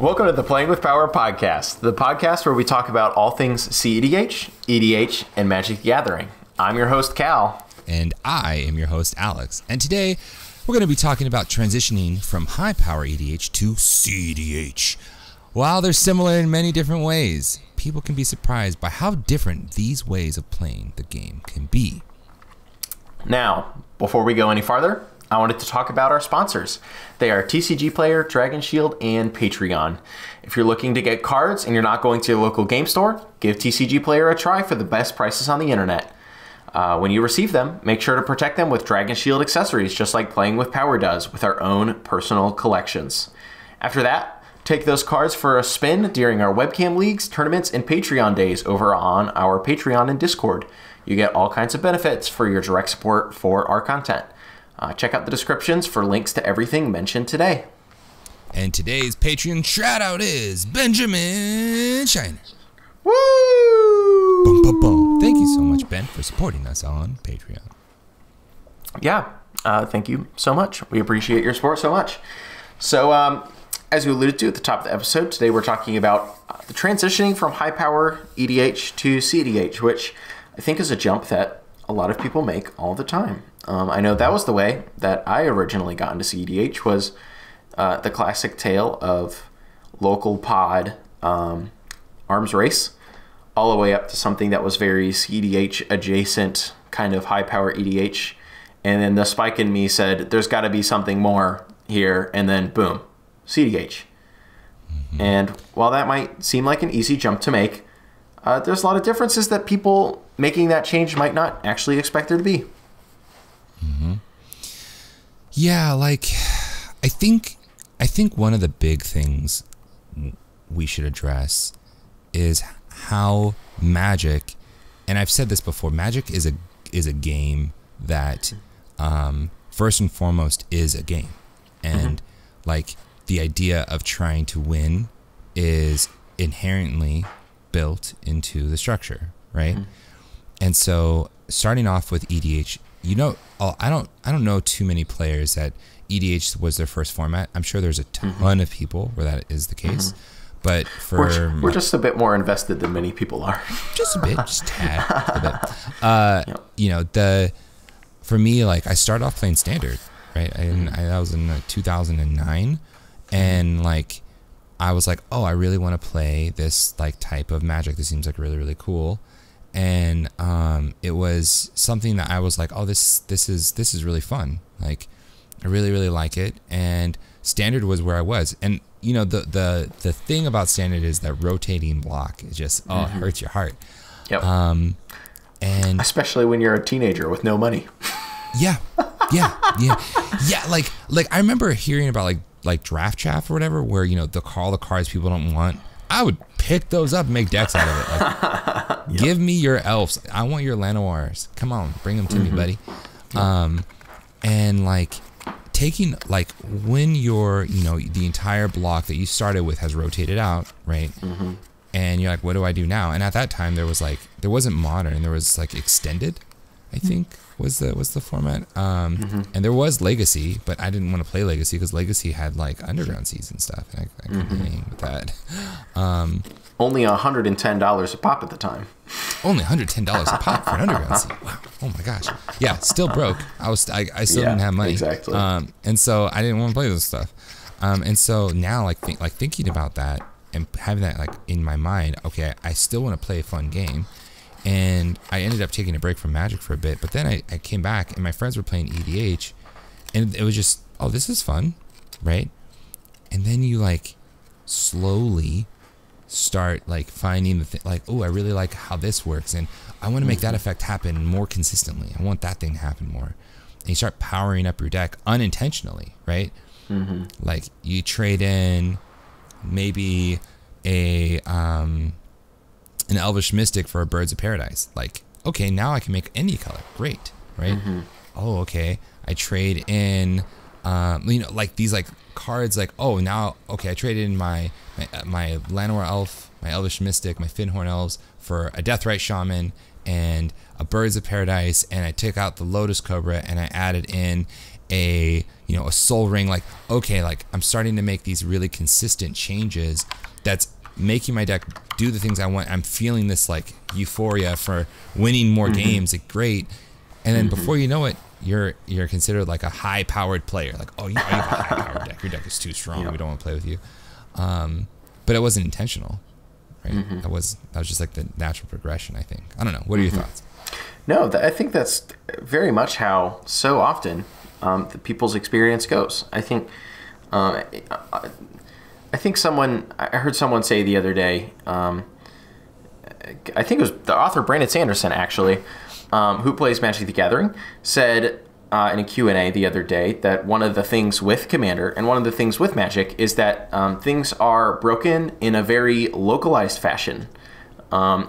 Welcome to the Playing with Power podcast, the podcast where we talk about all things CEDH, EDH, and Magic the Gathering. I'm your host, Cal. And I am your host, Alex. And today, we're going to be talking about transitioning from High Power EDH to CEDH. While they're similar in many different ways, people can be surprised by how different these ways of playing the game can be. Now, before we go any farther, I wanted to talk about our sponsors. They are TCG Player, Dragon Shield, and Patreon. If you're looking to get cards and you're not going to your local game store, give TCG Player a try for the best prices on the internet. When you receive them, make sure to protect them with Dragon Shield accessories, just like Playing with Power does with our own personal collections. After that, take those cards for a spin during our webcam leagues, tournaments, and Patreon days over on our Patreon and Discord. You get all kinds of benefits for your direct support for our content. Check out the descriptions for links to everything mentioned today. And today's Patreon shout-out is Benjamin Shiner. Woo! Boom, boom, boom. Thank you so much, Ben, for supporting us on Patreon. Yeah, thank you so much. We appreciate your support so much. So, as we alluded to at the top of the episode, today we're talking about the transitioning from High Power EDH to CEDH, which I think is a jump that a lot of people make all the time. I know that was the way that I originally got into CEDH, was the classic tale of local pod arms race, all the way up to something that was very CEDH adjacent, kind of High Power EDH. And then the spike in me said, there's got to be something more here. And then boom, CEDH. Mm-hmm. And while that might seem like an easy jump to make, there's a lot of differences that people making that change might not actually expect there to be. Mm-hmm. Yeah, like I think one of the big things we should address is how Magic, and I've said this before, Magic is a game that first and foremost is a game, and like the idea of trying to win is inherently built into the structure, right? And so starting off with EDH, you know, I don't know too many players that EDH was their first format. I'm sure there's a ton of people where that is the case, but we're just a bit more invested than many people are. Just a bit, just a tad, a bit. You know, for me, like I started off playing Standard, right? I was in 2009, and like I was like, oh, I really want to play this like type of Magic. This seems like really, really cool. And it was something that I was like, oh, this is really fun. Like, I really, really like it. And Standard was where I was. And you know, the thing about Standard is that rotating block. It just it hurts your heart. Yep. And especially when you're a teenager with no money. Yeah. Like I remember hearing about like Draft Chaff or whatever, where you know all the cards people don't want. I would pick those up and make decks out of it. Like, give me your elves. I want your Lanoirs. Come on, bring them to me, buddy. And like taking like when you're, you know, the entire block that you started with has rotated out, right? And you're like, what do I do now? And at that time there wasn't modern, there was like extended, I think was the format. And there was Legacy, but I didn't want to play Legacy because Legacy had like Underground Seas and stuff, and I couldn't hang with that. Only $110 a pop at the time. Only $110 a pop for an Underground Sea. Wow! Oh my gosh! Yeah, still broke. I still didn't have money. Exactly. And so I didn't want to play this stuff. And so now thinking about that and having that like in my mind, okay, I still want to play a fun game. And I ended up taking a break from Magic for a bit, but then I came back and my friends were playing EDH, and it was just, oh, this is fun, right? And then you like slowly start like finding the thing, like, oh, I really like how this works, and I want to make that effect happen more consistently. I want that thing to happen more. And you start powering up your deck unintentionally, right? Like you trade in maybe an Elvish Mystic for a Birds of Paradise. Like, okay, now I can make any color. Great, right? Oh, okay. I trade in, you know, like these like cards. Like, oh, now okay, I traded in my Llanowar Elf, my Elvish Mystic, my Finhorn Elves for a Deathrite Shaman and a Birds of Paradise, and I took out the Lotus Cobra and I added in a Soul Ring, like, okay, like I'm starting to make these really consistent changes that's making my deck do the things I want. I'm feeling this like euphoria for winning more games. Like, great. And then before you know it, you're considered like a high-powered player. Like, oh, you have a high-powered deck. Your deck is too strong. We don't want to play with you. But it wasn't intentional, right? That was just like the natural progression, I think. I don't know. What are your thoughts? No, I think that's very much how so often the people's experience goes. I think I heard someone say the other day, I think it was the author Brandon Sanderson, actually, who plays Magic the Gathering, said in a Q&A the other day that one of the things with Commander and one of the things with Magic is that things are broken in a very localized fashion,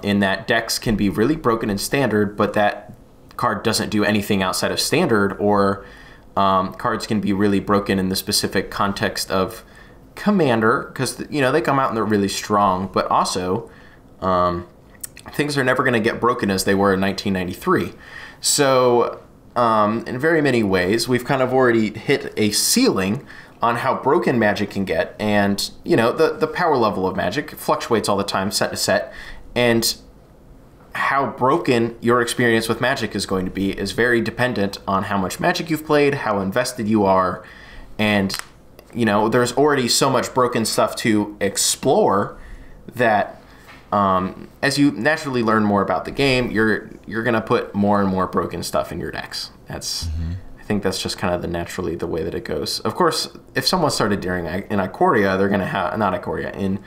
in that decks can be really broken in Standard, but that card doesn't do anything outside of Standard, or cards can be really broken in the specific context of Commander, because they come out and they're really strong, but also things are never going to get broken as they were in 1993. So in very many ways, we've kind of already hit a ceiling on how broken Magic can get, and the power level of Magic fluctuates all the time, set to set, and how broken your experience with Magic is going to be is very dependent on how much Magic you've played, how invested you are, and there's already so much broken stuff to explore that as you naturally learn more about the game, you're gonna put more and more broken stuff in your decks. That's I think that's just kind of the way that it goes. Of course, if someone started during in Ikoria, they're gonna have in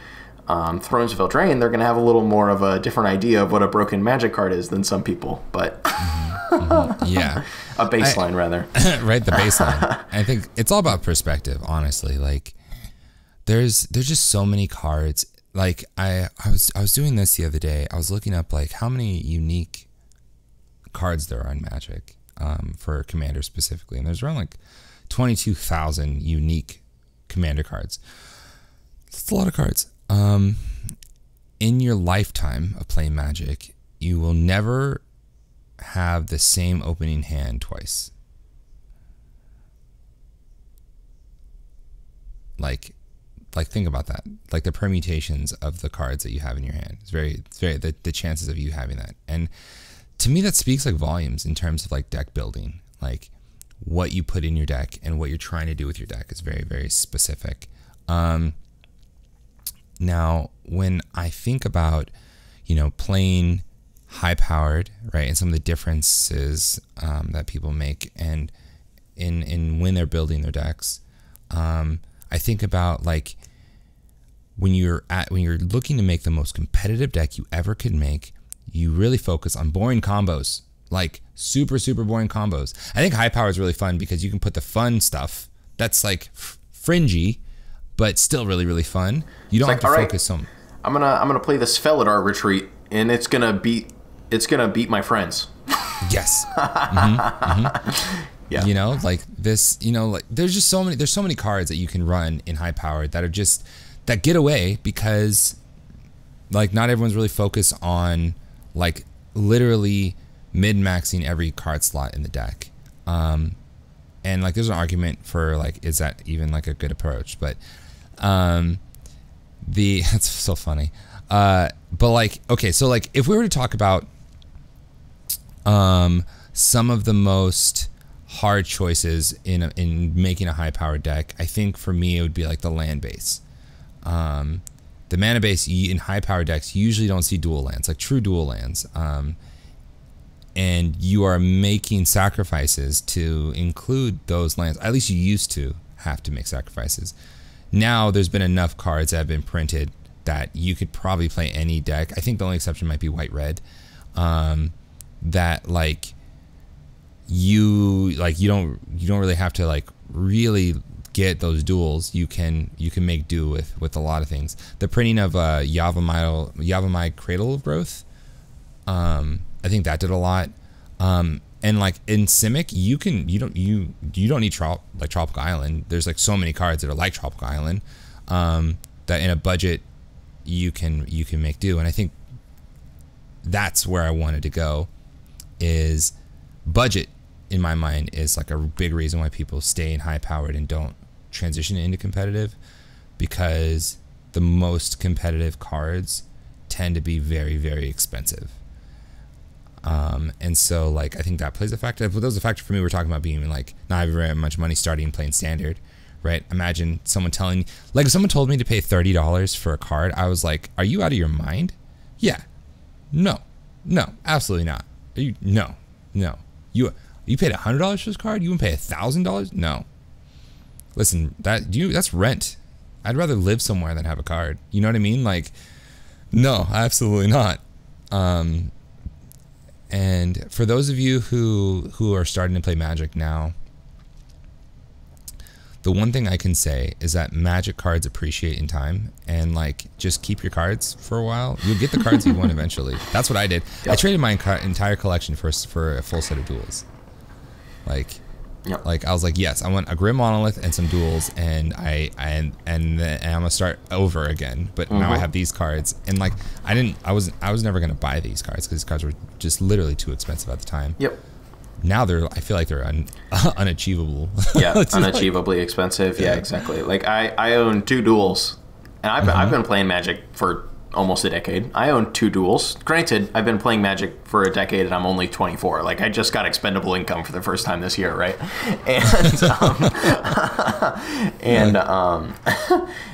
Thrones of Eldraine, they're gonna have a little more of a different idea of what a broken Magic card is than some people, but yeah, a baseline rather. Right, the baseline. I think it's all about perspective, honestly. Like, there's just so many cards. Like, I was doing this the other day. I was looking up like how many unique cards there are in Magic, for Commander specifically, and there's around like 22,000 unique Commander cards. It's a lot of cards. In your lifetime of playing Magic, you will never have the same opening hand twice. Like think about that. Like the permutations of the cards that you have in your hand. It's very the chances of you having that. And to me, that speaks like volumes in terms of like deck building. Like what you put in your deck and what you're trying to do with your deck is very, very specific. Now, when I think about, playing high-powered, right, and some of the differences that people make, and in when they're building their decks, I think about like when you're looking to make the most competitive deck you ever could make, you really focus on boring combos, like super, super boring combos. I think high power is really fun because you can put the fun stuff that's like fringy, but still really, really fun. You don't have to focus on. I'm gonna play this Felidar retreat, and it's gonna beat my friends. Yes. Yeah. Like this. Like there's so many cards that you can run in high power that are just that get away because like not everyone's really focused on like literally min-maxing every card slot in the deck. And like there's an argument for like, is that even like a good approach? But that's so funny. But like, okay, so like if we were to talk about some of the most hard choices in making a high powered deck, I think for me it would be like the land base. The mana base in high power decks usually don't see dual lands, like true dual lands. And you are making sacrifices to include those lands. At least you used to have to make sacrifices. Now there's been enough cards that have been printed that you could probably play any deck. I think the only exception might be white-red. That like you don't really have to like really get those duels. You can make do with a lot of things. The printing of Yavimaya Cradle of Growth, I think that did a lot. And like in Simic, you don't need Tropical Island. There's like so many cards that are like Tropical Island, that in a budget you can make do. And I think that's where I wanted to go, is budget in my mind, is like a big reason why people stay in high powered and don't transition into competitive, because the most competitive cards tend to be very, very expensive. And so like I think that plays a factor. That was a factor for me. We're talking about being like not having very much money starting playing standard, right? Imagine someone telling, like if someone told me to pay $30 for a card, I was like, are you out of your mind? Yeah. No, absolutely not. No. You paid $100 for this card? You wouldn't pay $1,000? No. Listen, that's rent. I'd rather live somewhere than have a card. You know what I mean? Like, no, absolutely not. And for those of you who are starting to play Magic now, the one thing I can say is that Magic cards appreciate in time, and like just keep your cards for a while. You'll get the cards you want eventually. That's what I did. Yep. I traded my entire collection for a full set of duels. Like I was like, yes, I want a Grim Monolith and some duels, and I'm gonna start over again. But now I have these cards, and like I was never gonna buy these cards because these cards were just literally too expensive at the time. Yep. Now I feel like they're unachievable. Yeah, unachievably expensive. Yeah, exactly. Like I own 2 duels, and I've been playing Magic for almost a decade. I own 2 duels. Granted, I've been playing Magic for a decade, and I'm only 24. Like I just got expendable income for the first time this year, right? And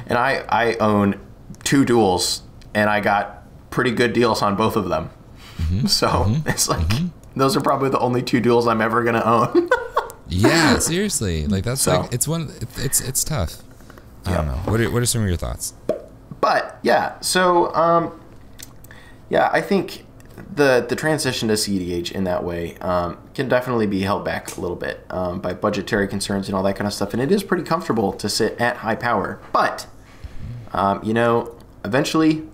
and I own 2 duels, and I got pretty good deals on both of them. So it's like. Those are probably the only 2 duels I'm ever gonna own. Yeah, seriously. Like that's like it's tough. I don't know. What are some of your thoughts? But yeah, so yeah, I think the transition to CEDH in that way can definitely be held back a little bit by budgetary concerns and all that kind of stuff. And it is pretty comfortable to sit at high power. But you know, eventually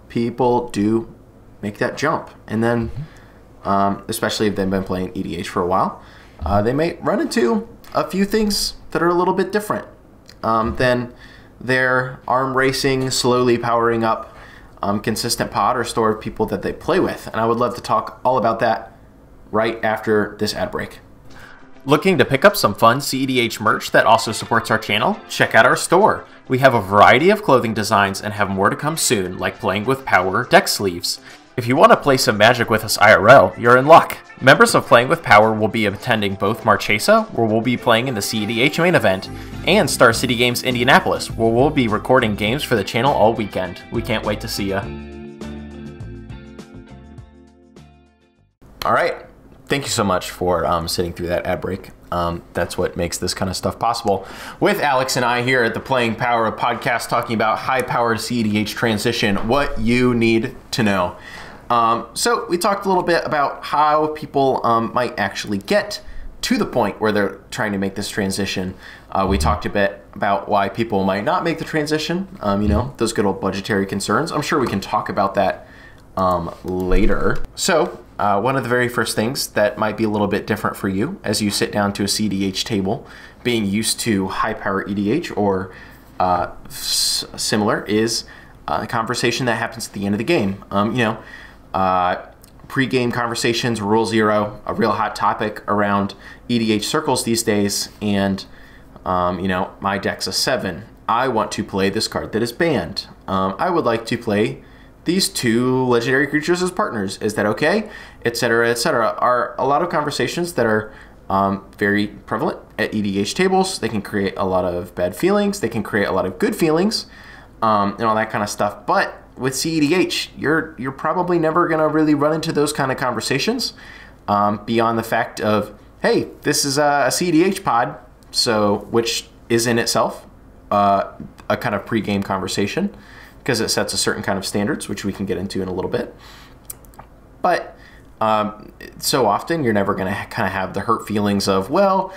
people do make that jump, and then. Especially if they've been playing EDH for a while, they may run into a few things that are a little bit different than their arm racing, slowly powering up, consistent pod or store of people that they play with. And I would love to talk all about that right after this ad break. Looking to pick up some fun CEDH merch that also supports our channel? Check out our store. We have a variety of clothing designs and have more to come soon, like Playing with Power deck sleeves. If you want to play some Magic with us IRL, you're in luck. Members of Playing with Power will be attending both Marchesa, where we'll be playing in the CEDH main event, and Star City Games Indianapolis, where we'll be recording games for the channel all weekend. We can't wait to see ya. Alright, thank you so much for sitting through that ad break. That's what makes this kind of stuff possible. With Alex and I here at the Playing Power podcast talking about high-powered CEDH transition, what you need to know. So we talked a little bit about how people might actually get to the point where they're trying to make this transition. We talked a bit about why people might not make the transition, you know, those good old budgetary concerns. I'm sure we can talk about that later. So one of the very first things that might be a little bit different for you as you sit down to a CEDH table, being used to high-power EDH or similar, is a conversation that happens at the end of the game. You know, pre-game conversations, Rule 0, a real hot topic around EDH circles these days, and you know, my deck's a 7. I want to play this card that is banned. I would like to play these 2 legendary creatures as partners. Is that okay? Etc., etc. Are a lot of conversations that are very prevalent at EDH tables. They can create a lot of bad feelings. They can create a lot of good feelings, and all that kind of stuff. But with CEDH, you're probably never going to really run into those kind of conversations beyond the fact of, hey, this is a CEDH pod, so which is in itself a kind of pre-game conversation because it sets a certain kind of standards, which we can get into in a little bit. But so often you're never going to kind of have the hurt feelings of, well,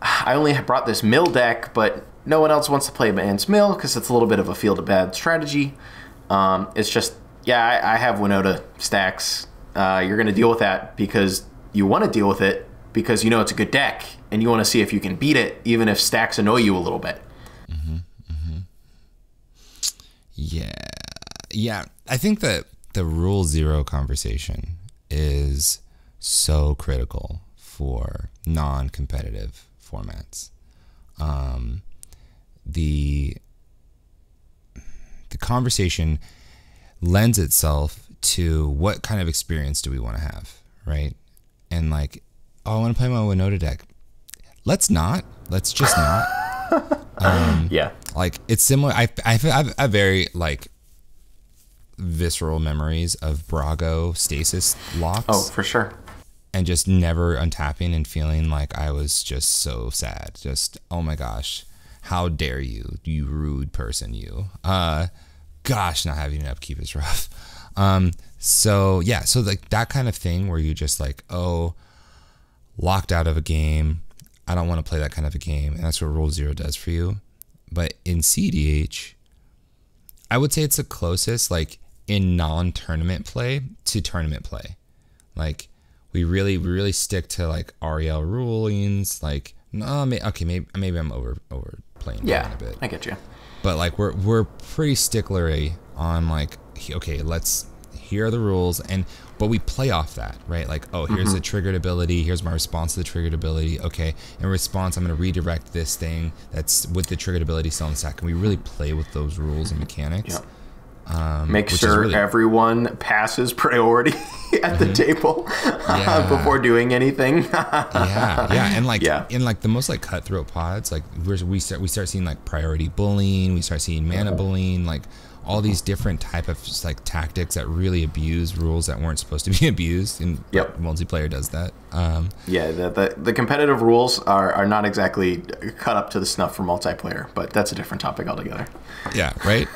I only brought this mill deck, but no one else wants to play Man's Mill because it's a little bit of a field of bad strategy. It's just, yeah, I have Winota stacks. You're going to deal with that because you want to deal with it because you know it's a good deck and you want to see if you can beat it, even if stacks annoy you a little bit. Yeah. I think that the Rule 0 conversation is so critical for non-competitive formats. The conversation lends itself to what kind of experience do we want to have, right? And like, oh, I want to play my Winota deck. Let's just not. Yeah. Like, it's similar. I have very like visceral memories of Brago stasis locks. Oh, for sure. And just never untapping and feeling like I was just so sad. Just, oh my gosh, how dare you, you rude person, you. Gosh, not having an upkeep is rough. So yeah, so like that kind of thing where you just like, oh, locked out of a game. I don't want to play that kind of a game. And that's what Rule Zero does for you. But in CEDH, I would say it's the closest, like in non-tournament play to tournament play. Like we really stick to like REL rulings. Like, no, okay, maybe I'm overplaying Yeah, a bit. I get you. But like we're pretty sticklery on like, okay, here are the rules, but we play off that, right? Like, oh, here's the triggered ability, here's my response to the triggered ability. Okay, in response, I'm going to redirect this thing that's with the triggered ability still in the stack. And we really play with those rules and mechanics. Yeah. Make sure everyone passes priority at the table before doing anything. And like in like the most like cutthroat pods, like we start seeing like priority bullying, we start seeing mana bullying, like all these different type of like tactics that really abuse rules that weren't supposed to be abused, and multiplayer does that. The competitive rules are not exactly cut up to the snuff for multiplayer, but that's a different topic altogether. Yeah, right.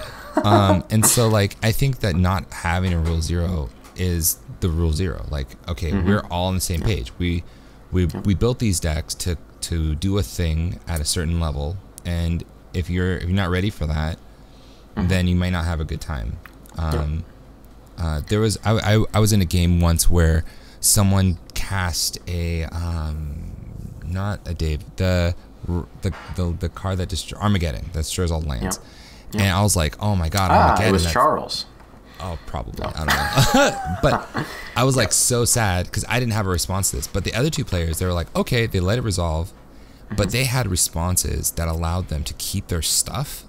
And so like I think that not having a Rule Zero is the Rule Zero. Like, okay, we're all on the same page. We built these decks to do a thing at a certain level, and if you're not ready for that, then you might not have a good time. I was in a game once where someone cast a not a Dave, the card that destroys Armageddon, that destroys all lands. And I was like, oh my god, Armageddon. It was Charles. Oh, probably. I don't know. But I was like so sad because I didn't have a response to this. But the other two players, they were like, okay, they let it resolve, but they had responses that allowed them to keep their stuff.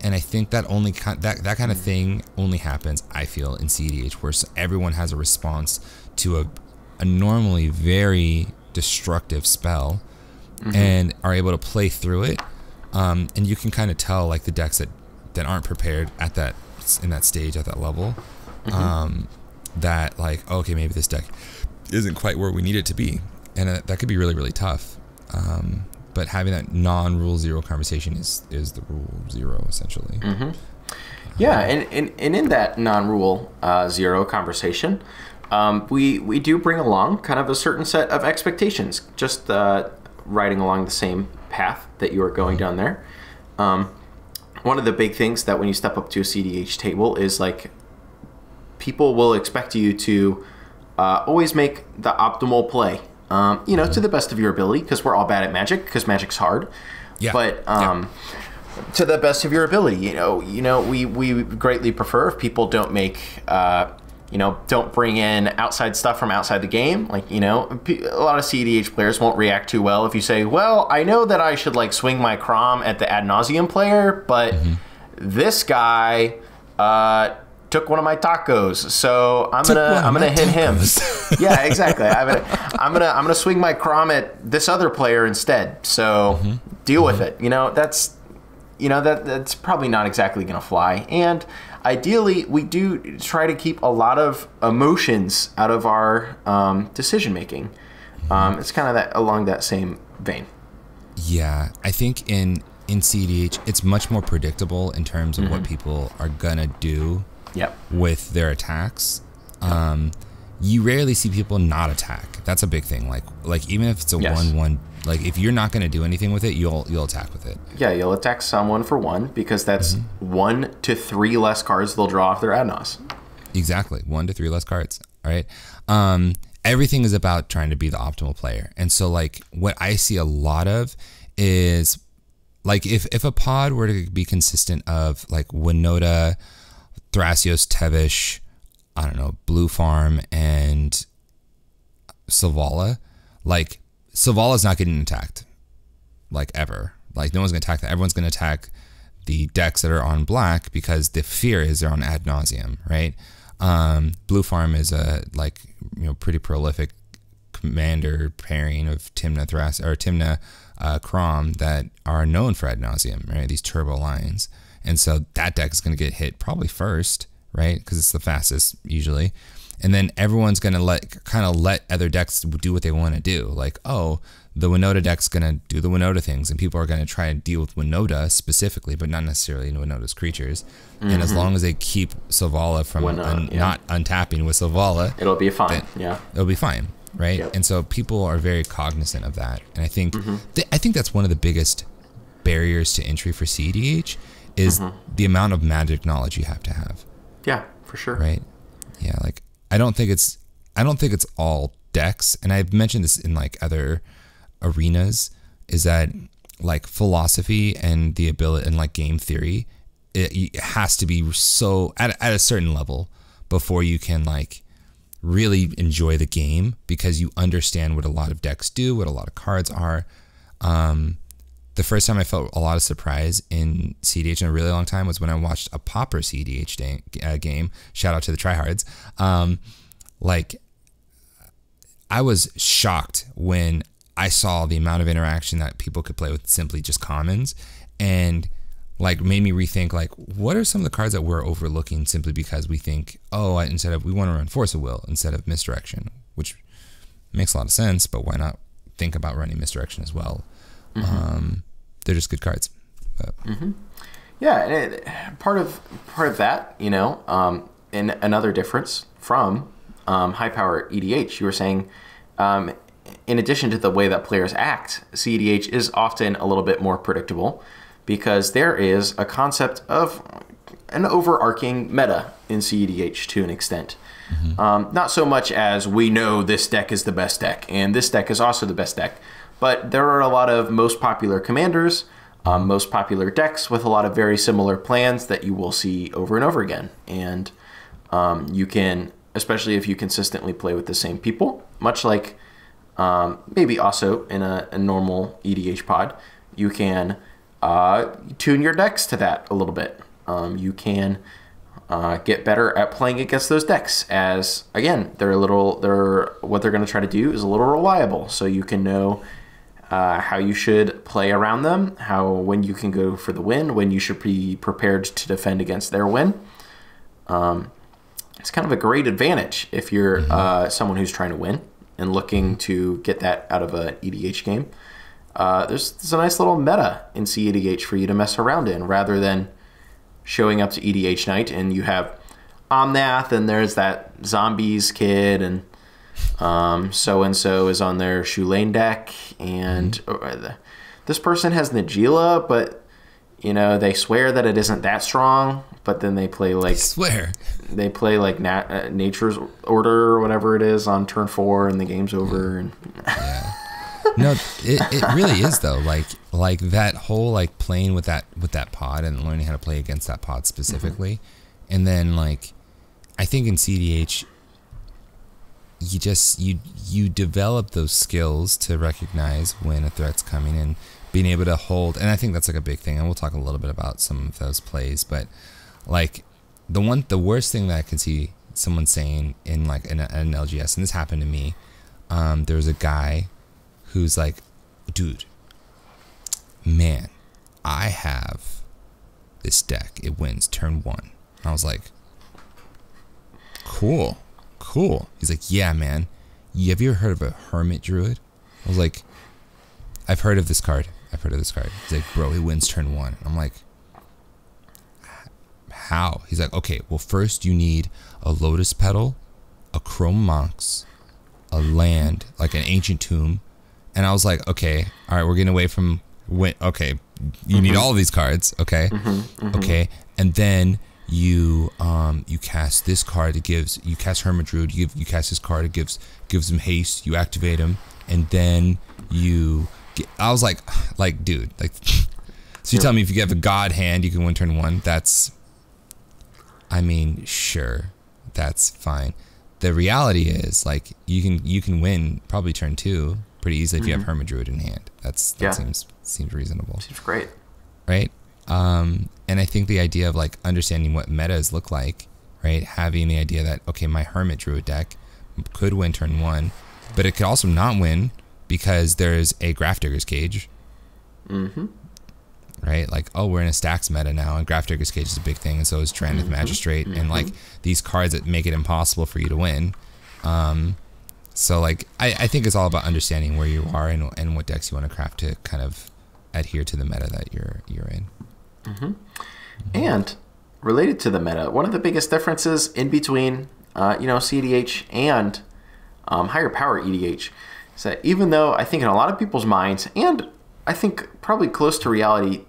And I think that that kind of thing only happens, I feel, in CEDH, where everyone has a response to a normally very destructive spell and are able to play through it. And you can kind of tell like the decks that aren't prepared in that stage at that level, that like, okay, maybe this deck isn't quite where we need it to be, and that could be really, really tough. But having that non-Rule Zero conversation is the Rule Zero, essentially. Yeah, and in that non-Rule Zero conversation, we do bring along kind of a certain set of expectations, just riding along the same path that you are going down there. One of the big things that when you step up to a CEDH table is like people will expect you to always make the optimal play. To the best of your ability, because we're all bad at Magic, because Magic's hard. Yeah. But to the best of your ability, we greatly prefer if people don't make, don't bring in outside stuff from outside the game. Like, a lot of CEDH players won't react too well if you say, well, I know that I should like swing my Crom at the ad nauseum player, but this guy took one of my tacos, so I'm gonna hit him. Yeah, exactly. I'm gonna swing my Crom at this other player instead. So deal with it. That's probably not exactly gonna fly. And ideally, we do try to keep a lot of emotions out of our decision making. It's kind of along that same vein. Yeah, I think in CEDH, it's much more predictable in terms of what people are gonna do. With their attacks. You rarely see people not attack. That's a big thing. Like even if it's a 1/1, like if you're not going to do anything with it, you'll attack with it. Yeah, you'll attack someone for 1 because that's 1 to 3 less cards they'll draw off their Adnos. Exactly, 1 to 3 less cards. All right. Everything is about trying to be the optimal player, and so like what I see a lot of is like if a pod were to be consistent of like Winota, Thrasios, Tevish, I don't know, Blue Farm, and Savala, like Savala's not getting attacked, like ever. Like no one's gonna attack that. Everyone's gonna attack the decks that are on black because the fear is they're on ad nauseum, right? Blue Farm is a pretty prolific commander pairing of Timna Timna Crom that are known for ad nauseum, right? These turbo lines, and so that deck is going to get hit probably first, right? Because it's the fastest usually, and then everyone's going to let other decks do what they want to do. Like, oh, the Winota deck's going to do the Winota things, and people are going to try and deal with Winota specifically, but not necessarily Winota's creatures. Mm-hmm. And as long as they keep Selvala from not untapping with Selvala, it'll be fine. It'll be fine, right? Yep. And so people are very cognizant of that. And I think I think that's one of the biggest barriers to entry for CEDH is the amount of Magic knowledge you have to have. Yeah, for sure. Right? Yeah, like I don't think it's all decks, and I've mentioned this in like other arenas, is that like philosophy and the ability and like game theory, it has to be so at a certain level before you can like really enjoy the game, because you understand what a lot of decks do, what a lot of cards are. The first time I felt a lot of surprise in CEDH in a really long time was when I watched a Pauper CEDH game. Shout out to the tryhards. Like I was shocked when I saw the amount of interaction that people could play with simply just commons, and like made me rethink like what are some of the cards that we're overlooking simply because we think, oh, we want to run Force of Will instead of Misdirection, which makes a lot of sense, but why not think about running Misdirection as well? They're just good cards. Yeah, and part of that, and another difference from High Power EDH, you were saying, in addition to the way that players act, CEDH is often a little bit more predictable because there is a concept of an overarching meta in CEDH to an extent. Not so much as we know this deck is the best deck and this deck is also the best deck, but there are a lot of most popular commanders, most popular decks with a lot of very similar plans that you will see over and over again. And you can, especially if you consistently play with the same people, much like maybe also in a normal EDH pod, you can tune your decks to that a little bit. You can get better at playing against those decks, as again what they're going to try to do is a little reliable, so you can know how you should play around them, when you can go for the win, when you should be prepared to defend against their win. It's kind of a great advantage if you're someone who's trying to win and looking to get that out of an EDH game. There's a nice little meta in CEDH for you to mess around in, rather than showing up to EDH night and you have Omnath and there's that zombies kid and so-and-so is on their Shulane deck and this person has Najila, but they swear that it isn't that strong, but then they play like Nature's Order or whatever it is on turn 4 and the game's over. And no, it really is though. Like that whole like playing with that pod and learning how to play against that pod specifically, and then like I think in CEDH you develop those skills to recognize when a threat's coming and being able to hold. And I think that's like a big thing, and we'll talk a little bit about some of those plays. But like the worst thing that I can see someone saying in like an LGS, and this happened to me. There was a guy who's like, dude, man, I have this deck. It wins turn 1. And I was like, cool. He's like, yeah, man. Have you ever heard of a Hermit Druid? I was like, I've heard of this card. He's like, bro, it wins turn 1. And I'm like, how? He's like, okay, well, first you need a Lotus Petal, a Chrome Mox, a land, like an Ancient Tomb. And I was like, okay, all right, we're getting away from okay, you need all of these cards, okay, okay, and then you cast this card. You cast Hermit Druid. You cast this card. It gives him haste. You activate him, and then I was like, dude, like, so you tell me if you have a God hand, you can win turn 1. I mean, sure, that's fine. The reality is, like, you can win probably turn 2 pretty easily if you have Hermit Druid in hand. That seems reasonable. Seems great. Right? And I think the idea of like understanding what metas look like, right? Having the idea that, okay, my Hermit Druid deck could win turn 1, but it could also not win because there's a Grafdigger's Cage. Right? Like, oh, we're in a stacks meta now, and Grafdigger's Cage is a big thing, and so is Traneth Magistrate, and like these cards that make it impossible for you to win. So like, I think it's all about understanding where you are and what decks you want to craft to kind of adhere to the meta that you're in. And related to the meta, one of the biggest differences in between, CEDH and higher power EDH is that even though I think in a lot of people's minds, and I think probably close to reality,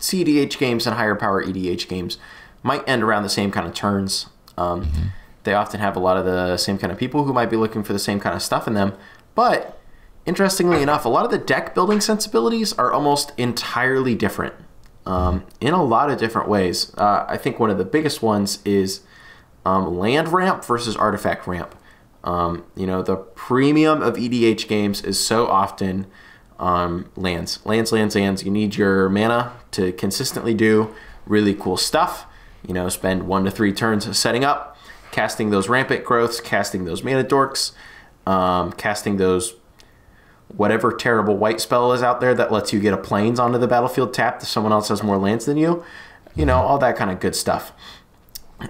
CEDH games and higher power EDH games might end around the same kind of turns. They often have a lot of the same kind of people who might be looking for the same kind of stuff in them. But interestingly enough, a lot of the deck building sensibilities are almost entirely different in a lot of different ways. I think one of the biggest ones is land ramp versus artifact ramp. The premium of EDH games is so often lands. You need your mana to consistently do really cool stuff. Spend 1 to 3 turns setting up, casting those rampant growths, casting those mana dorks, casting those whatever terrible white spell is out there that lets you get a plains onto the battlefield tapped if someone else has more lands than you. All that kind of good stuff.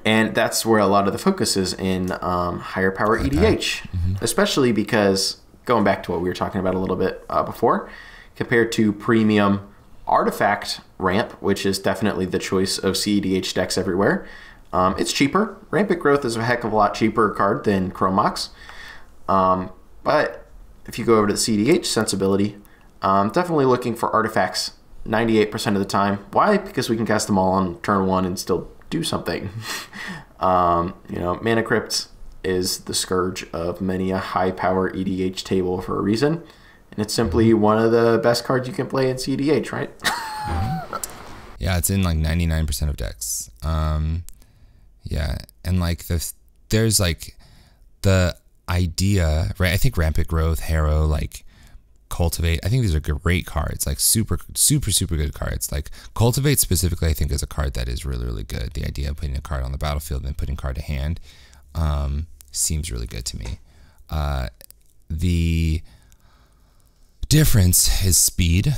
And that's where a lot of the focus is in higher power EDH, especially because, going back to what we were talking about a little bit before, compared to premium artifact ramp, which is definitely the choice of CEDH decks everywhere, it's cheaper. Rampant Growth is a heck of a lot cheaper card than Chrome Mox. But if you go over to the CEDH sensibility, definitely looking for artifacts 98% of the time. Why? Because we can cast them all on turn 1 and still do something. Mana Crypt is the scourge of many a high power EDH table for a reason, and it's simply one of the best cards you can play in CEDH, right? Yeah, it's in like 99% of decks. And like there's like the idea, right? I think Rampant Growth, Harrow, like Cultivate, I think these are great cards, like super good cards. Like Cultivate specifically, I think is a card that is really, really good. The idea of putting a card on the battlefield and then putting a card to hand seems really good to me. The difference is speed.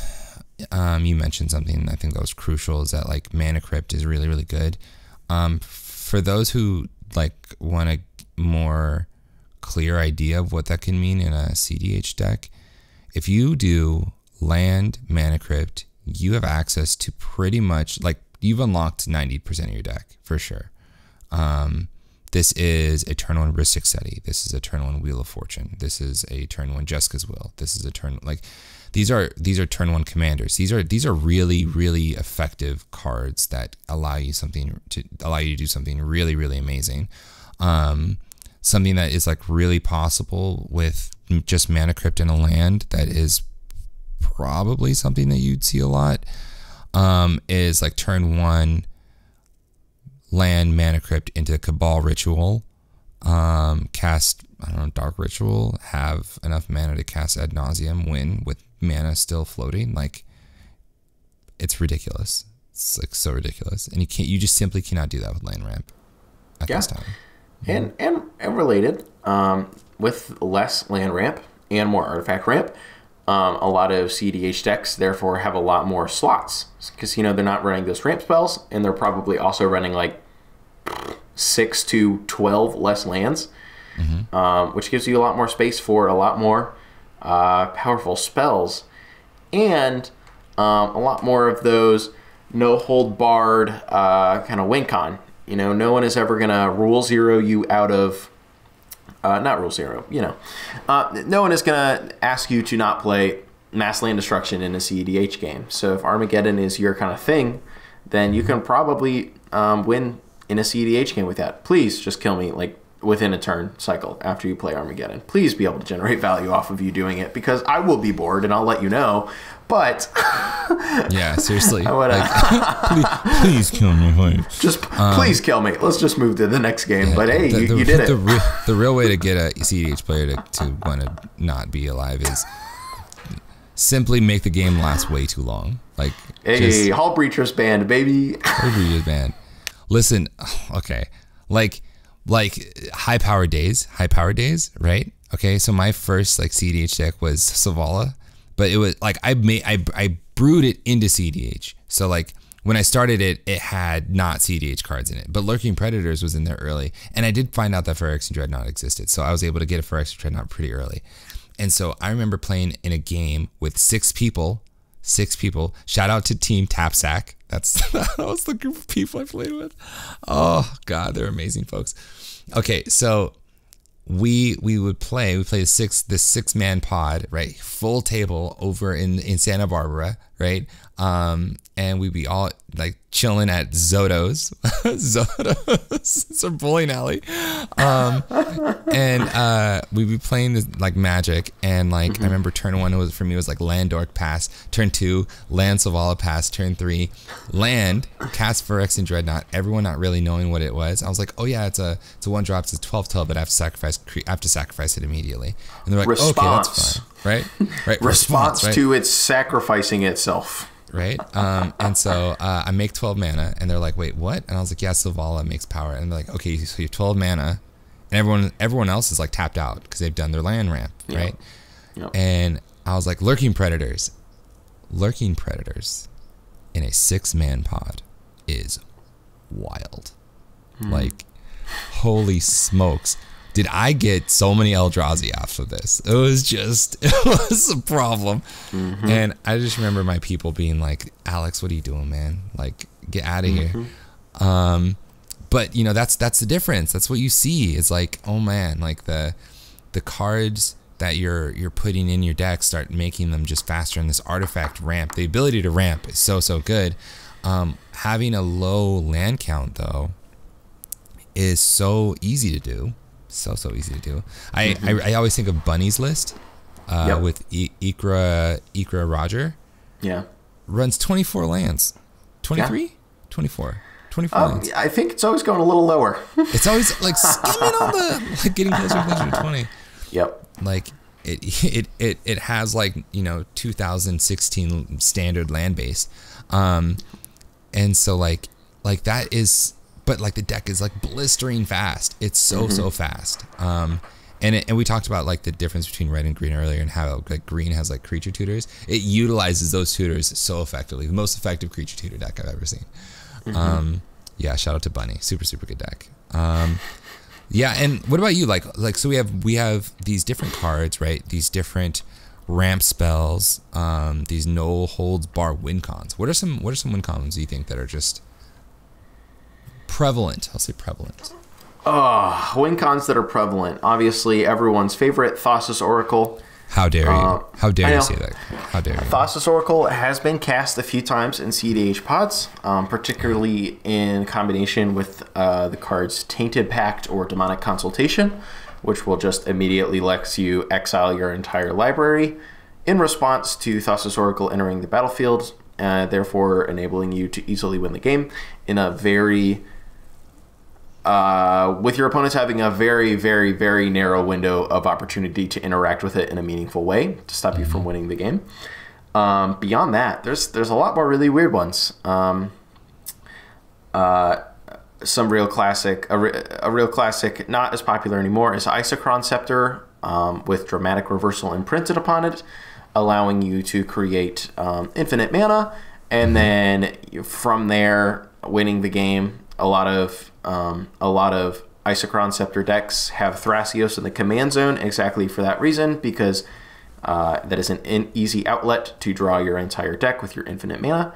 You mentioned something I think that was crucial, is that like Mana Crypt is really, really good. For those who like want a more clear idea of what that can mean in a CEDH deck, if you do land Mana Crypt, you have access to pretty much, like, you've unlocked 90% of your deck for sure. This is a turn 1 Rhystic Study. This is a turn 1 Wheel of Fortune. This is a turn 1 Jessica's Will. This is a turn, like, these are turn 1 commanders. These are really, really effective cards that allow you to do something really, really amazing. Something that is like really possible with just Mana Crypt in a land, that is probably something that you'd see a lot, is like turn 1 land Mana Crypt into Cabal Ritual, cast, I don't know, Dark Ritual, have enough mana to cast Ad Nauseam, win with mana still floating. Like, it's ridiculous. It's like so ridiculous, and you just simply cannot do that with land ramp at this time. And related, with less land ramp and more artifact ramp, a lot of CEDH decks therefore have a lot more slots, because they're not running those ramp spells, and they're probably also running like 6 to 12 less lands, which gives you a lot more space for a lot more powerful spells, and a lot more of those no hold barred kind of win con. No one is ever gonna rule zero you out of not rule zero, no one is gonna ask you to not play mass land destruction in a CEDH game. So if Armageddon is your kind of thing, then you can probably win in a CEDH game with that. Please just kill me. Like, within a turn cycle after you play Armageddon. Please be able to generate value off of you doing it, because I will be bored and I'll let you know. But yeah, seriously, please kill me, please. Just please kill me. Let's just move to the next game. But hey, you did it. The real way to get a CEDH player to want to not be alive is simply make the game last way too long. Like, hey, Hull Breachers banned, baby. Hull Breachers banned. Listen, okay, like high power days, right? Okay, so my first like CEDH deck was Savala. But it was like I brewed it into CEDH. So like when I started it, it had not CEDH cards in it. But Lurking Predators was in there early. And I did find out that Phyrexian Dreadnought existed. So I was able to get a Phyrexian Dreadnought pretty early. And so I remember playing in a game with 6 people. Shout out to Team Tapsack. That was the group of people I played with. Oh God, they're amazing folks. Okay, so we play this 6-man pod, right? Full table over in Santa Barbara, right? And we'd be all like chilling at Zoto's. It's a bowling alley. And we'd be playing this like Magic, and like I remember turn 1 was for me was like Land Dork pass, turn 2 Land Savala pass, turn 3 Land cast Phyrexian Dreadnought. Everyone not really knowing what it was. I was like, oh yeah, it's a 1-drop, it's a 12-tail, but I have to sacrifice it immediately. And they're like, okay, that's fine, right? Response right? to its sacrificing itself. Right. And so I make 12 mana, and they're like, wait, what? And I was like, yeah, Savala makes power. And they're like, okay, so you have 12 mana, and everyone else is like tapped out because they've done their land ramp, right? Yep. And I was like, Lurking Predators in a 6-man pod is wild. Like, holy smokes. Did I get so many Eldrazi after this? It was a problem. And I just remember my people being like, Alex, what are you doing, man? Like, get out of here. But you know, that's the difference. That's what you see. It's like, oh man, like the cards that you're putting in your deck start making them just faster. And this artifact ramp, the ability to ramp is so good. Having a low land count though is so easy to do. So easy to do. I always think of Bunny's list with Ikra Roger. Yeah. Runs 24 lands. 23? Yeah. 24 lands. I think it's always going a little lower. It's always like skimming on the like getting closer and closer to 20. Yep. Like it has like, you know, 2016 standard land base. And so like that is, but like the deck is like blistering fast. It's so fast. And we talked about like the difference between red and green earlier, and how like green has like creature tutors. It utilizes those tutors so effectively. The most effective creature tutor deck I've ever seen. Yeah, shout out to Bunny. Super good deck. Yeah, and what about you? Like so we have these different cards, right? These different ramp spells, these no holds bar win cons. What are some win cons you think that are just prevalent? I'll say prevalent. Win cons that are prevalent. Obviously, everyone's favorite, Thassa's Oracle. How dare you? How dare you say that? How dare you? Thassa's Oracle has been cast a few times in CEDH pods, particularly in combination with the cards Tainted Pact or Demonic Consultation, which will just immediately let you exile your entire library in response to Thassa's Oracle entering the battlefield, therefore enabling you to easily win the game in a very... with your opponents having a very narrow window of opportunity to interact with it in a meaningful way to stop you from winning the game. Beyond that, there's a lot more really weird ones. Some real classic, a real classic, not as popular anymore, is Isochron Scepter with Dramatic Reversal imprinted upon it, allowing you to create infinite mana, and then from there winning the game. A lot of Isochron Scepter decks have Thrasios in the command zone exactly for that reason, because that is an easy outlet to draw your entire deck with your infinite mana.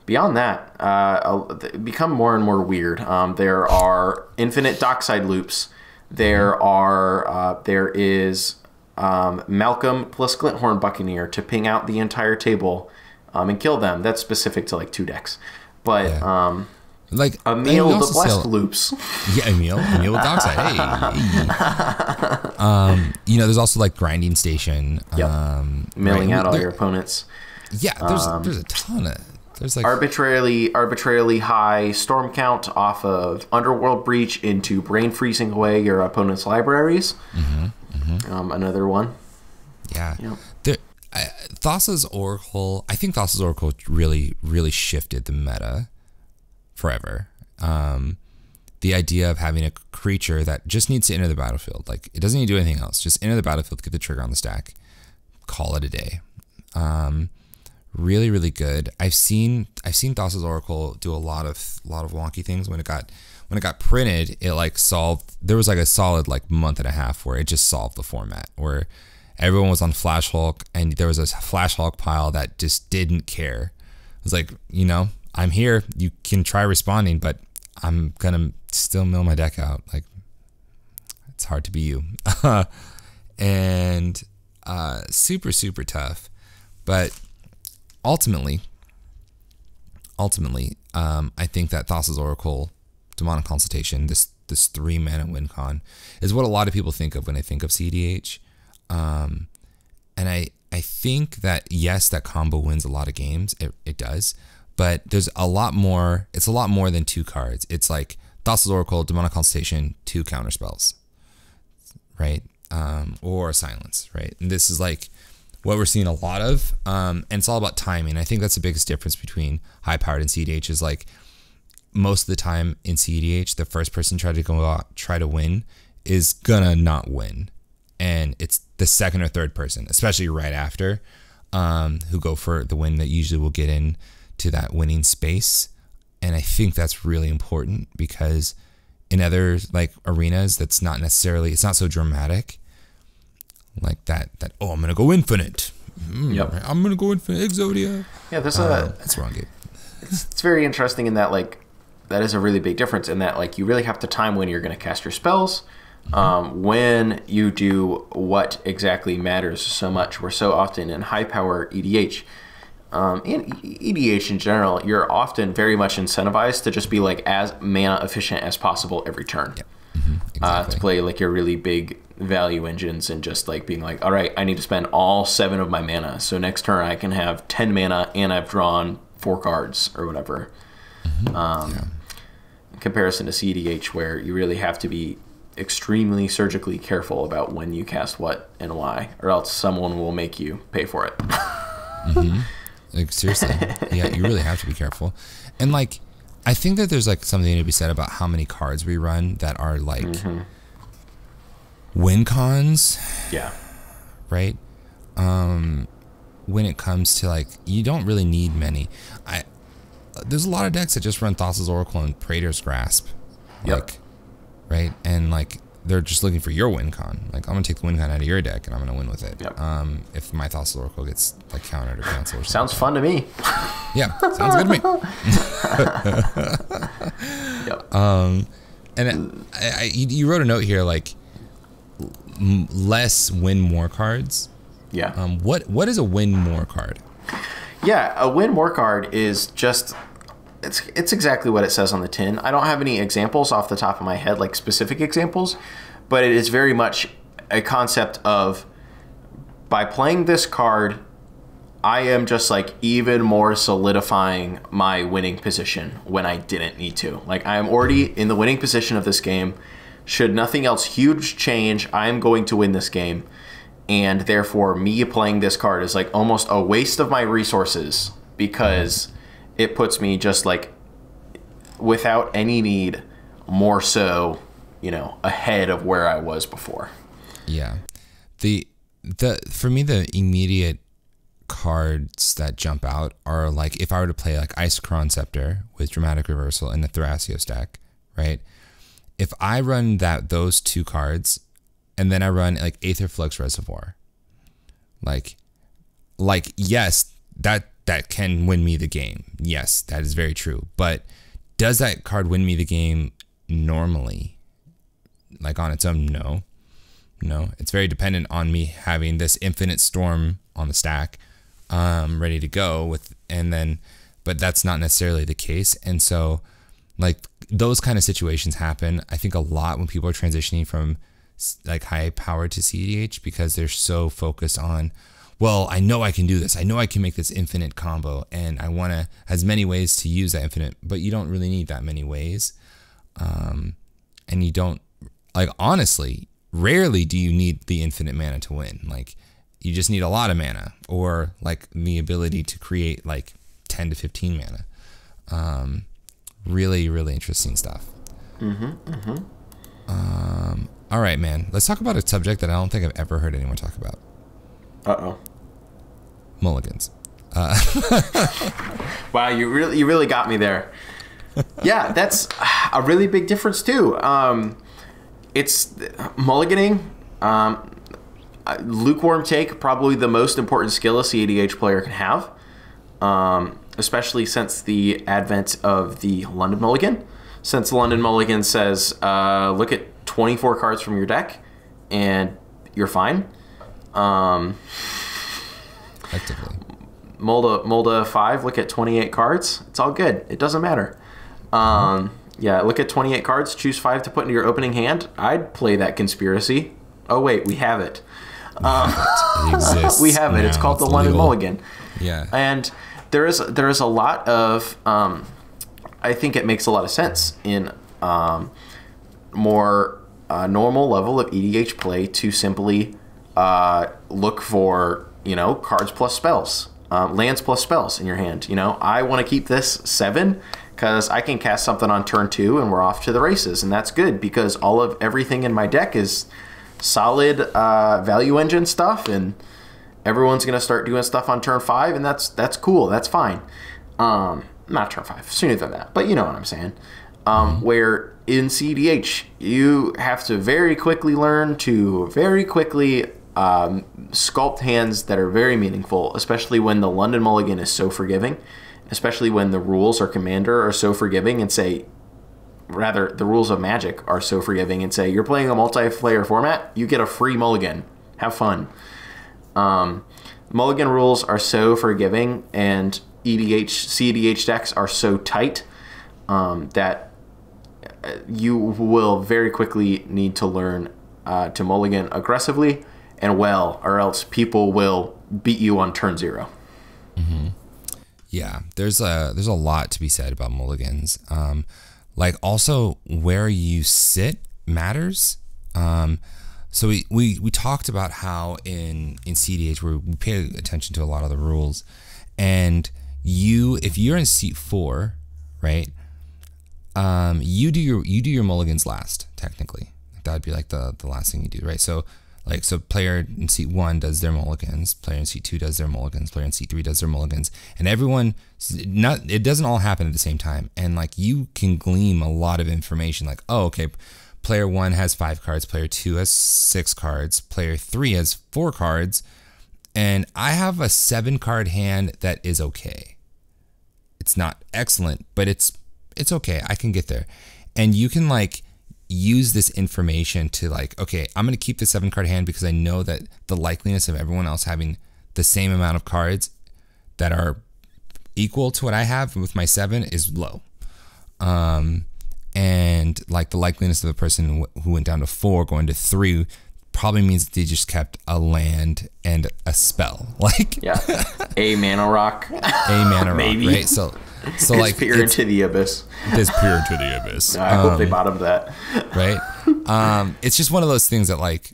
Beyond that, become more and more weird. There are infinite dockside loops. There is Malcolm plus Glinthorn Buccaneer to ping out the entire table and kill them. That's specific to like 2 decks. But Like Emil the Blessed sell, loops. Yeah, Emil with Dockside. Hey. There's also like grinding station. Yep. Milling out all your opponents. Yeah, there's a ton of. There's like arbitrarily high storm count off of Underworld Breach into brain freezing away your opponent's libraries. Another one. Yeah. Yep. Thassa's Oracle. I think Thassa's Oracle really, really shifted the meta forever. The idea of having a creature that just needs to enter the battlefield. Like, it doesn't need to do anything else. Just enter the battlefield, get the trigger on the stack, call it a day. Really, really good. I've seen Thassa's Oracle do a lot of wonky things. When it got printed, it like solved. There was like a solid like month and a half where it just solved the format, where everyone was on Flash Hulk, and there was a Flash Hulk pile that just didn't care. It was like, I'm here. You can try responding, but I'm gonna still mill my deck out. Like, it's hard to be you, and super, super tough, but. Ultimately, I think that Thassa's Oracle, Demonic Consultation, this 3-mana win con, is what a lot of people think of when they think of CEDH. And I think that, yes, that combo wins a lot of games. It does. But there's a lot more. It's a lot more than 2 cards. It's like Thassa's Oracle, Demonic Consultation, 2 counterspells, right? Or Silence, right? And this is like what we're seeing a lot of, and it's all about timing. I think that's the biggest difference between High Powered and CEDH is like most of the time in CEDH, the first person try to win is gonna not win, and it's the second or third person, especially right after, who go for the win that usually will get in to that winning space. And I think that's really important because in other like arenas, it's not so dramatic. Like that, I'm gonna go infinite. I'm gonna go infinite Exodia. Yeah, that's the wrong game. It's very interesting in that like that is a really big difference in that like you really have to time when you're gonna cast your spells, when you do what exactly matters so much. We're so often in high power EDH, in EDH in general, you're often very much incentivized to just be like as mana efficient as possible every turn. Yeah. Exactly. To play like your really big value engines and just like being like, all right, I need to spend all 7 of my mana, so next turn I can have 10 mana and I've drawn 4 cards or whatever. In comparison to CEDH, where you really have to be extremely surgically careful about when you cast what and why, or else someone will make you pay for it. Like, seriously. Yeah, you really have to be careful. And like, I think that there's like something to be said about how many cards we run that are like win cons. Yeah. Right? When it comes to like, you don't really need many. There's a lot of decks that just run Thassa's Oracle and Praetor's Grasp. Like, right? And like, they're just looking for your win con. Like, I'm gonna take the win con out of your deck and I'm gonna win with it. If my Thassa's Oracle gets like countered or canceled. Sounds fun to me. Yeah, sounds good to me. And you wrote a note here like less win more cards. Yeah. What is a win more card? Yeah, a win more card is just it's exactly what it says on the tin. I don't have any examples off the top of my head, like specific examples, but it is very much a concept of by playing this card, I am just like even more solidifying my winning position when I didn't need to. Like, I am already in the winning position of this game. Should nothing else huge change, I am going to win this game. And therefore, me playing this card is like almost a waste of my resources because it puts me just like without any need more so, ahead of where I was before. Yeah. For me, the immediate cards that jump out are like if I were to play like Isochron Scepter with Dramatic Reversal in the Thrasios deck, right? If I run those 2 cards and then I run like Aetherflux Reservoir, like yes, that can win me the game. Yes, that is very true. But does that card win me the game normally? Like on its own? No. It's very dependent on me having this Infinite Storm on the stack, ready to go but that's not necessarily the case. And so like those kind of situations happen, I think, a lot when people are transitioning from like high power to CEDH, because they're so focused on, well, I know I can do this. I know I can make this infinite combo, and I want to as many ways to use that infinite, but you don't really need that many ways. And you don't, like, honestly, rarely do you need the infinite mana to win. Like, you just need a lot of mana, or like the ability to create like 10 to 15 mana. Really, really interesting stuff. All right, man. Let's talk about a subject that I don't think I've ever heard anyone talk about. Uh-oh. Mulligans. Wow, you really got me there. Yeah, that's a really big difference too. It's mulliganing. Lukewarm take, probably the most important skill a CEDH player can have, especially since the advent of the London Mulligan. Since the London Mulligan says, look at 24 cards from your deck, and you're fine. Effectively. Molda 5, look at 28 cards. It's all good. It doesn't matter. Yeah, look at 28 cards, choose 5 to put into your opening hand. I'd play that conspiracy. Oh, wait, we have it. It exists. We have it. It's called the London Mulligan. Yeah. And there is a lot of, I think it makes a lot of sense in more normal level of EDH play to simply look for, cards plus spells, lands plus spells in your hand. I want to keep this 7 because I can cast something on turn 2 and we're off to the races. And that's good because everything in my deck is solid value engine stuff, and everyone's going to start doing stuff on turn 5, and that's cool. That's fine. Not turn 5, sooner than that, but you know what I'm saying. Where in CEDH, you have to very quickly learn to very quickly sculpt hands that are very meaningful, especially when the London Mulligan is so forgiving, especially when the rules or Commander are so forgiving and say, rather, the rules of Magic are so forgiving and say, you're playing a multiplayer format, you get a free mulligan. Have fun. Mulligan rules are so forgiving, and CEDH decks are so tight that you will very quickly need to learn to mulligan aggressively and well, or else people will beat you on turn 0. Yeah, there's a lot to be said about mulligans. Like, also where you sit matters. So we talked about how in CEDH where we pay attention to a lot of the rules, and if you're in seat 4, right, you do your mulligans last, technically. That would be like the last thing you do, right? So player in seat 1 does their mulligans, player in seat 2 does their mulligans, player in seat 3 does their mulligans, and it doesn't all happen at the same time. And like, you can glean a lot of information, like, oh, okay, player 1 has 5 cards, player 2 has 6 cards, player 3 has 4 cards, and I have a 7-card hand that is okay. It's not excellent, but it's okay. I can get there. And you can like use this information to like, okay, I'm going to keep the 7-card hand because I know that the likeliness of everyone else having the same amount of cards that are equal to what I have with my 7 is low. And like the likeliness of the person who went down to 4 going to 3 probably means that they just kept a land and a spell. Like, yeah, a mana rock, maybe. Right? So it's like, peer into the abyss. It's peer into the abyss. I hope they bottomed that. Right? It's just one of those things that like,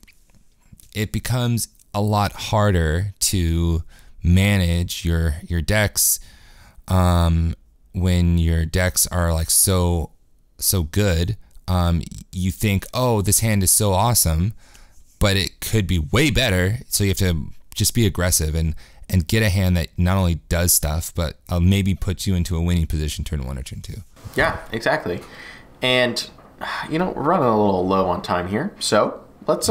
it becomes a lot harder to manage your decks when your decks are like so good. You think, oh, this hand is so awesome, but it could be way better. So you have to just be aggressive and get a hand that not only does stuff, but maybe puts you into a winning position turn 1 or turn 2. Yeah, exactly. And we're running a little low on time here, so let's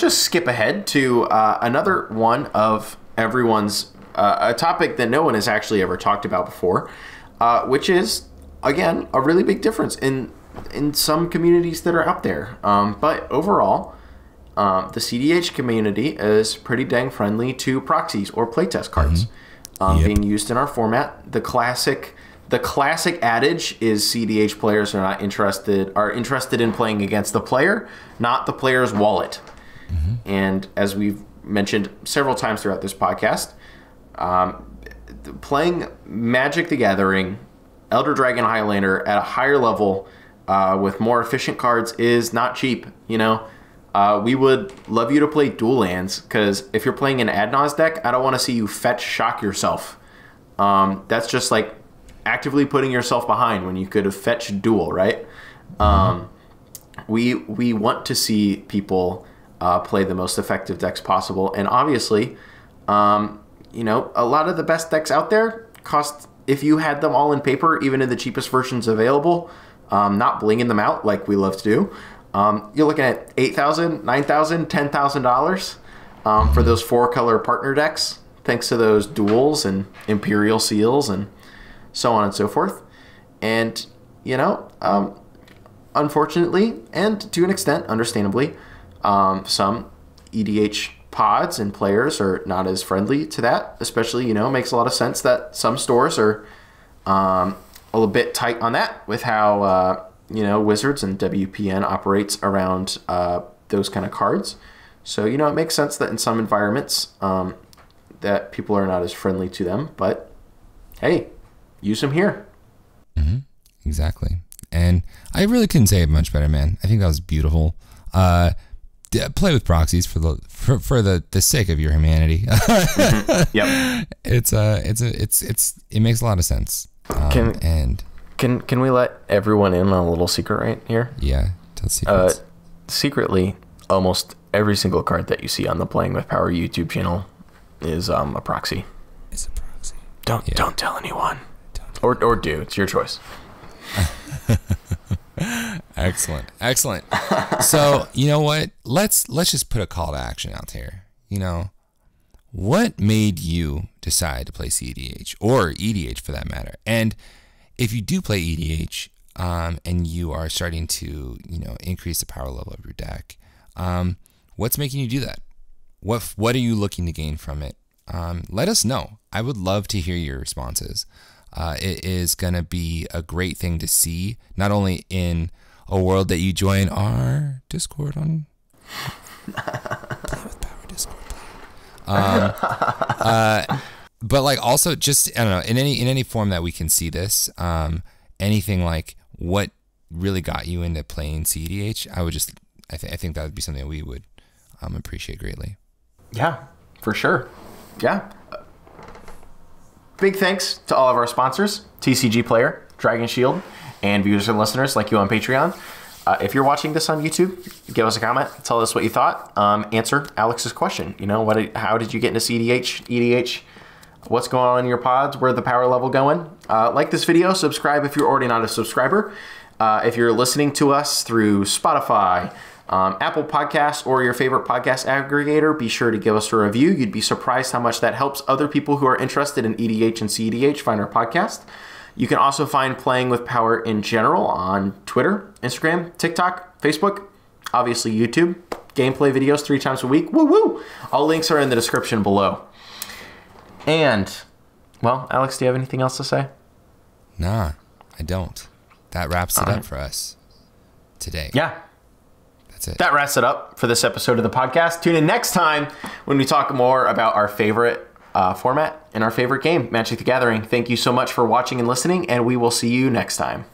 just skip ahead to another one of everyone's a topic that no one has actually ever talked about before, which is, again, a really big difference in some communities that are out there. But overall, the CEDH community is pretty dang friendly to proxies or playtest cards being used in our format. The classic the classic adage is CEDH players are interested in playing against the player, not the player's wallet. And as we've mentioned several times throughout this podcast, playing Magic the Gathering, Elder Dragon Highlander at a higher level with more efficient cards is not cheap. You know, we would love you to play dual lands, because if you're playing an Adnaz deck, I don't want to see you fetch shock yourself. That's just like actively putting yourself behind when you could have fetched dual, right? We want to see people play the most effective decks possible, and obviously, you know, a lot of the best decks out there cost, if you had them all in paper, even in the cheapest versions available, not blinging them out like we love to do, you're looking at $8,000, $9,000, $10,000 for those 4-color partner decks, thanks to those duels and Imperial Seals and so on and so forth. And, you know, unfortunately, and to an extent, understandably, some EDH pods and players are not as friendly to that, especially, you know, it makes a lot of sense that some stores are a little bit tight on that with how, you know, Wizards and WPN operates around those kind of cards. So, you know, it makes sense that in some environments that people are not as friendly to them, but hey, use them here. Exactly. And I really couldn't say it much better, man. I think that was beautiful. Play with proxies for the sake of your humanity. Yep. It makes a lot of sense. Can we let everyone in on a little secret right here? Yeah, tell secrets. Secretly, almost every single card that you see on the Playing with Power YouTube channel is a proxy. It's a proxy. Don't tell anyone. Or do. It's your choice. Excellent. So, you know what? Let's just put a call to action out there. You know, what made you decide to play CEDH or EDH for that matter? And if you do play EDH, and you are starting to, you know, increase the power level of your deck, what's making you do that? What are you looking to gain from it? Let us know. I would love to hear your responses. It is going to be a great thing to see, not only in a world that you join our Discord on Play with Power Discord, but like also just, I don't know, in any form that we can see this, anything like what really got you into playing CEDH, I think that would be something that we would appreciate greatly. Yeah, for sure. Yeah. Big thanks to all of our sponsors, TCG Player, Dragon Shield, and viewers and listeners like you on Patreon. If you're watching this on YouTube, give us a comment. Tell us what you thought. Answer Alex's question. You know, how did you get into CEDH, EDH? What's going on in your pods? Where's the power level going? Like this video. Subscribe if you're already not a subscriber. If you're listening to us through Spotify, Apple Podcasts, or your favorite podcast aggregator, be sure to give us a review. You'd be surprised how much that helps other people who are interested in EDH and CEDH find our podcast. You can also find Playing with Power in general on Twitter, Instagram, TikTok, Facebook, obviously YouTube. Gameplay videos 3 times a week. Woo woo! All links are in the description below. And, well, Alex, do you have anything else to say? Nah, I don't. That wraps it up for us today. Yeah. That's it. That wraps it up for this episode of the podcast. Tune in next time when we talk more about our favorite format and our favorite game, Magic the Gathering. Thank you so much for watching and listening, and we will see you next time.